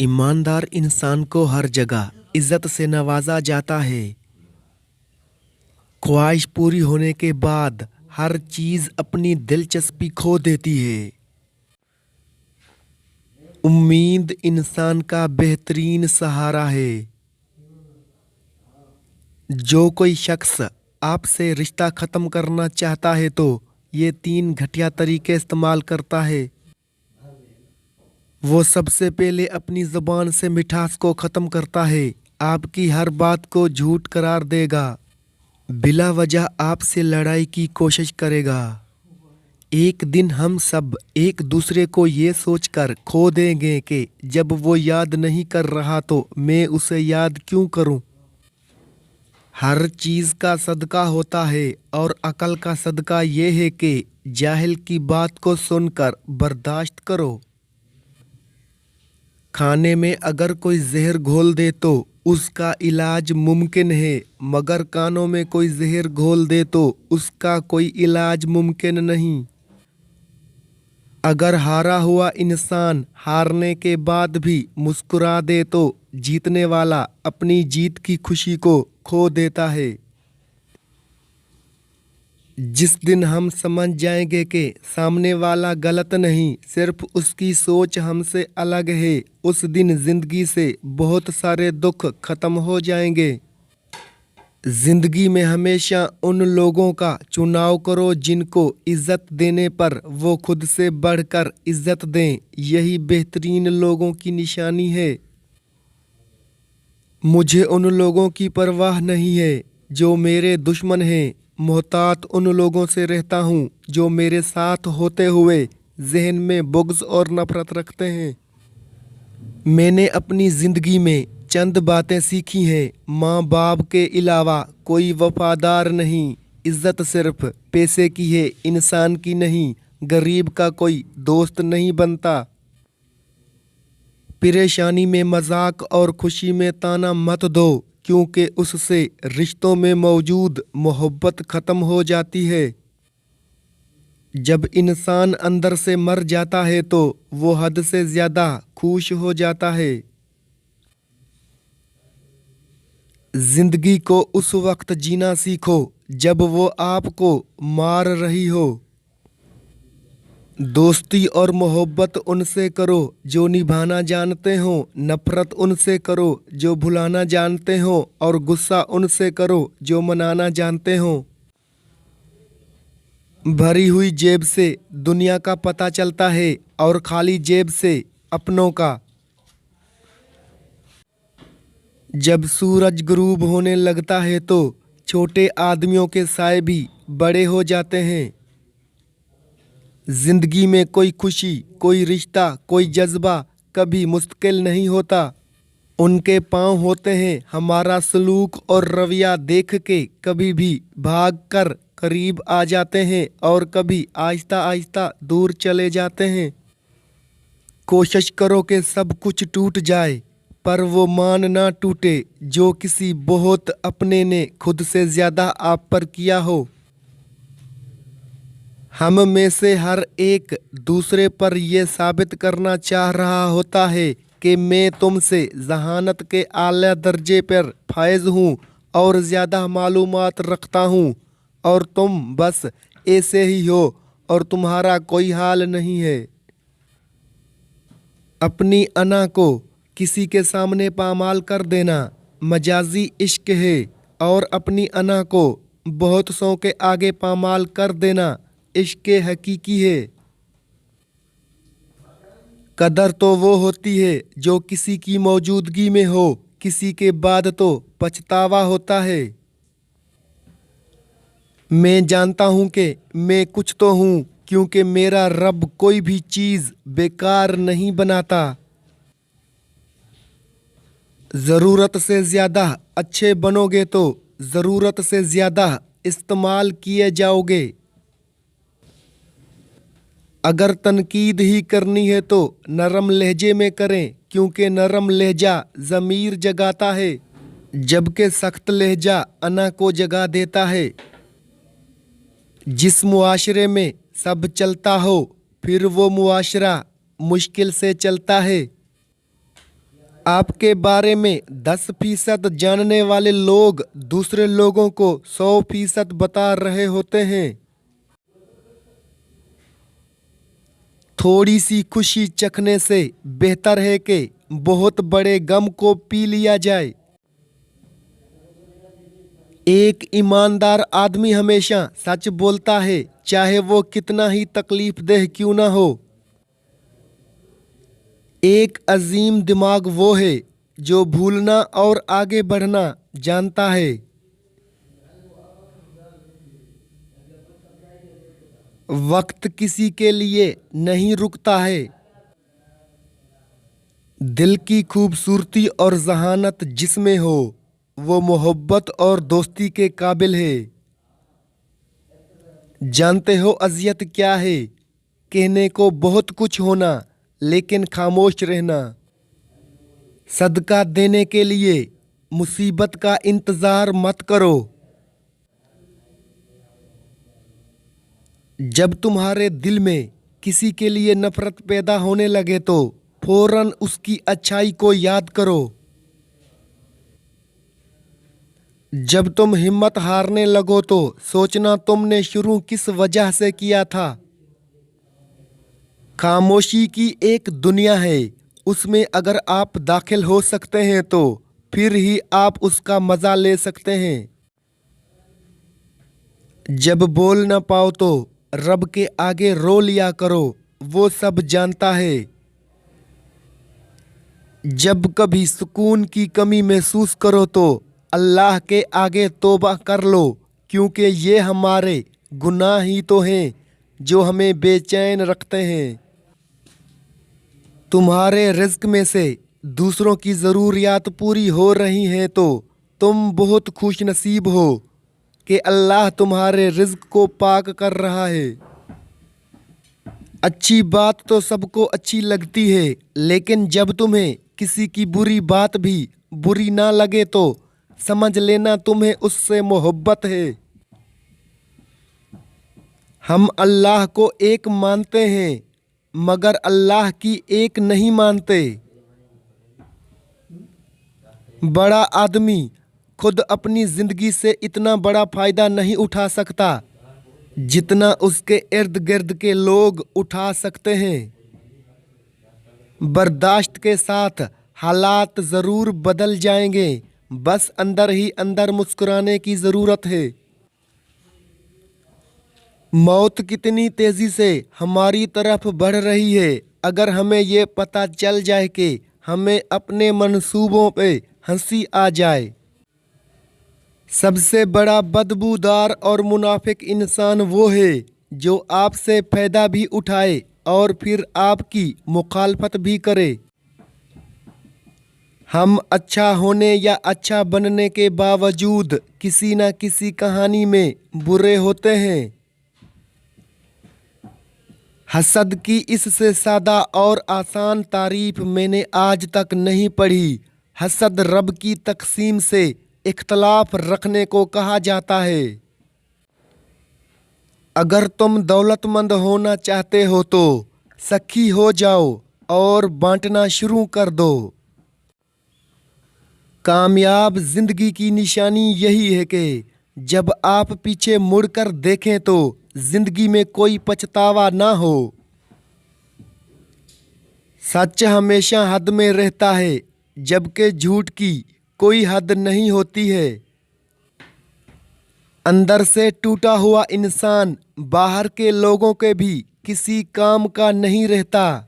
ईमानदार इंसान को हर जगह इज्जत से नवाजा जाता है। ख्वाहिश पूरी होने के बाद हर चीज अपनी दिलचस्पी खो देती है। उम्मीद इंसान का बेहतरीन सहारा है। जो कोई शख्स आपसे रिश्ता खत्म करना चाहता है तो ये 3 घटिया तरीके इस्तेमाल करता है। वो सबसे पहले अपनी ज़ुबान से मिठास को ख़त्म करता है। आपकी हर बात को झूठ करार देगा। बिला वजह आपसे लड़ाई की कोशिश करेगा। एक दिन हम सब एक दूसरे को ये सोचकर खो देंगे कि जब वो याद नहीं कर रहा तो मैं उसे याद क्यों करूं। हर चीज़ का सदका होता है और अकल का सदका ये है कि जाहिल की बात को सुनकर बर्दाश्त करो। खाने में अगर कोई जहर घोल दे तो उसका इलाज मुमकिन है, मगर कानों में कोई जहर घोल दे तो उसका कोई इलाज मुमकिन नहीं। अगर हारा हुआ इंसान हारने के बाद भी मुस्कुरा दे तो जीतने वाला अपनी जीत की खुशी को खो देता है। जिस दिन हम समझ जाएंगे कि सामने वाला गलत नहीं, सिर्फ उसकी सोच हमसे अलग है, उस दिन जिंदगी से बहुत सारे दुख खत्म हो जाएंगे। जिंदगी में हमेशा उन लोगों का चुनाव करो जिनको इज्जत देने पर वो खुद से बढ़कर इज्जत दें। यही बेहतरीन लोगों की निशानी है। मुझे उन लोगों की परवाह नहीं है जो मेरे दुश्मन हैं। मोहतात उन लोगों से रहता हूँ जो मेरे साथ होते हुए जहन में बुग़्ज़ और नफरत रखते हैं। मैंने अपनी ज़िंदगी में चंद बातें सीखी हैं। माँ बाप के अलावा कोई वफादार नहीं। इज्जत सिर्फ पैसे की है, इंसान की नहीं। गरीब का कोई दोस्त नहीं बनता। परेशानी में मजाक और खुशी में ताना मत दो, क्योंकि उससे रिश्तों में मौजूद मोहब्बत ख़त्म हो जाती है। जब इंसान अंदर से मर जाता है तो वो हद से ज़्यादा खुश हो जाता है। जिंदगी को उस वक्त जीना सीखो जब वो आपको मार रही हो। दोस्ती और मोहब्बत उनसे करो जो निभाना जानते हो। नफरत उनसे करो जो भुलाना जानते हो, और गुस्सा उनसे करो जो मनाना जानते हो। भरी हुई जेब से दुनिया का पता चलता है और खाली जेब से अपनों का। जब सूरज गुरूब होने लगता है तो छोटे आदमियों के साए भी बड़े हो जाते हैं। जिंदगी में कोई खुशी, कोई रिश्ता, कोई जज्बा कभी मुस्तकिल नहीं होता। उनके पाँव होते हैं हमारा सलूक और रवैया देख के कभी भी भाग कर करीब आ जाते हैं और कभी आहिस्ता आहिस्ता दूर चले जाते हैं। कोशिश करो कि सब कुछ टूट जाए, पर वो मान ना टूटे जो किसी बहुत अपने ने खुद से ज़्यादा आप पर किया हो। हम में से हर एक दूसरे पर यह साबित करना चाह रहा होता है कि मैं तुमसे जहानत के आला दर्जे पर फायज हूँ और ज़्यादा मालूमात रखता हूँ, और तुम बस ऐसे ही हो और तुम्हारा कोई हाल नहीं है। अपनी अना को किसी के सामने पामाल कर देना मजाजी इश्क है, और अपनी अना को बहुत सौ के आगे पामाल कर देना इश्क हकीकी है। कदर तो वो होती है जो किसी की मौजूदगी में हो, किसी के बाद तो पछतावा होता है। मैं जानता हूँ कि मैं कुछ तो हूँ, क्योंकि मेरा रब कोई भी चीज़ बेकार नहीं बनाता। ज़रूरत से ज़्यादा अच्छे बनोगे तो ज़रूरत से ज़्यादा इस्तेमाल किए जाओगे। अगर तनकीद ही करनी है तो नरम लहजे में करें, क्योंकि नरम लहजा ज़मीर जगाता है, जबकि सख्त लहजा अना को जगा देता है। जिस मुआशरे में सब चलता हो फिर वो मुआशरा मुश्किल से चलता है। आपके बारे में 10% जानने वाले लोग दूसरे लोगों को 100% बता रहे होते हैं। थोड़ी सी खुशी चखने से बेहतर है कि बहुत बड़े गम को पी लिया जाए। एक ईमानदार आदमी हमेशा सच बोलता है, चाहे वो कितना ही तकलीफदेह क्यों ना हो। एक अजीम दिमाग वो है जो भूलना और आगे बढ़ना जानता है। वक्त किसी के लिए नहीं रुकता है। दिल की खूबसूरती और जहानत जिसमें हो वो मोहब्बत और दोस्ती के काबिल है। जानते हो अज़ियत क्या है? कहने को बहुत कुछ होना लेकिन खामोश रहना। सदका देने के लिए मुसीबत का इंतज़ार मत करो। जब तुम्हारे दिल में किसी के लिए नफरत पैदा होने लगे तो फौरन उसकी अच्छाई को याद करो। जब तुम हिम्मत हारने लगो तो सोचना तुमने शुरू किस वजह से किया था। खामोशी की एक दुनिया है, उसमें अगर आप दाखिल हो सकते हैं तो फिर ही आप उसका मज़ा ले सकते हैं। जब बोल न पाओ तो रब के आगे रो लिया करो, वो सब जानता है। जब कभी सुकून की कमी महसूस करो तो अल्लाह के आगे तौबा कर लो, क्योंकि ये हमारे गुनाह ही तो हैं जो हमें बेचैन रखते हैं। तुम्हारे रिज़्क में से दूसरों की ज़रूरियात पूरी हो रही हैं तो तुम बहुत खुशनसीब हो कि अल्लाह तुम्हारे रिज़्क को पाक कर रहा है। अच्छी बात तो सबको अच्छी लगती है, लेकिन जब तुम्हें किसी की बुरी बात भी बुरी ना लगे तो समझ लेना तुम्हें उससे मोहब्बत है। हम अल्लाह को एक मानते हैं मगर अल्लाह की एक नहीं मानते। बड़ा आदमी खुद अपनी ज़िंदगी से इतना बड़ा फ़ायदा नहीं उठा सकता जितना उसके इर्द गिर्द के लोग उठा सकते हैं। बर्दाश्त के साथ हालात ज़रूर बदल जाएंगे, बस अंदर ही अंदर मुस्कुराने की ज़रूरत है। मौत कितनी तेज़ी से हमारी तरफ बढ़ रही है। अगर हमें ये पता चल जाए कि हमें अपने मंसूबों पे हंसी आ जाए। सबसे बड़ा बदबूदार और मुनाफिक इंसान वो है जो आपसे फ़ायदा भी उठाए और फिर आपकी मुखालफत भी करे। हम अच्छा होने या अच्छा बनने के बावजूद किसी न किसी कहानी में बुरे होते हैं। हसद की इससे सादा और आसान तारीफ मैंने आज तक नहीं पढ़ी। हसद रब की तकसीम से इख्तलाफ रखने को कहा जाता है। अगर तुम दौलतमंद होना चाहते हो तो सखी हो जाओ और बांटना शुरू कर दो। कामयाब जिंदगी की निशानी यही है कि जब आप पीछे मुड़कर देखें तो जिंदगी में कोई पछतावा ना हो। सच हमेशा हद में रहता है, जबकि झूठ की कोई हद नहीं होती है। अंदर से टूटा हुआ इंसान बाहर के लोगों के भी किसी काम का नहीं रहता।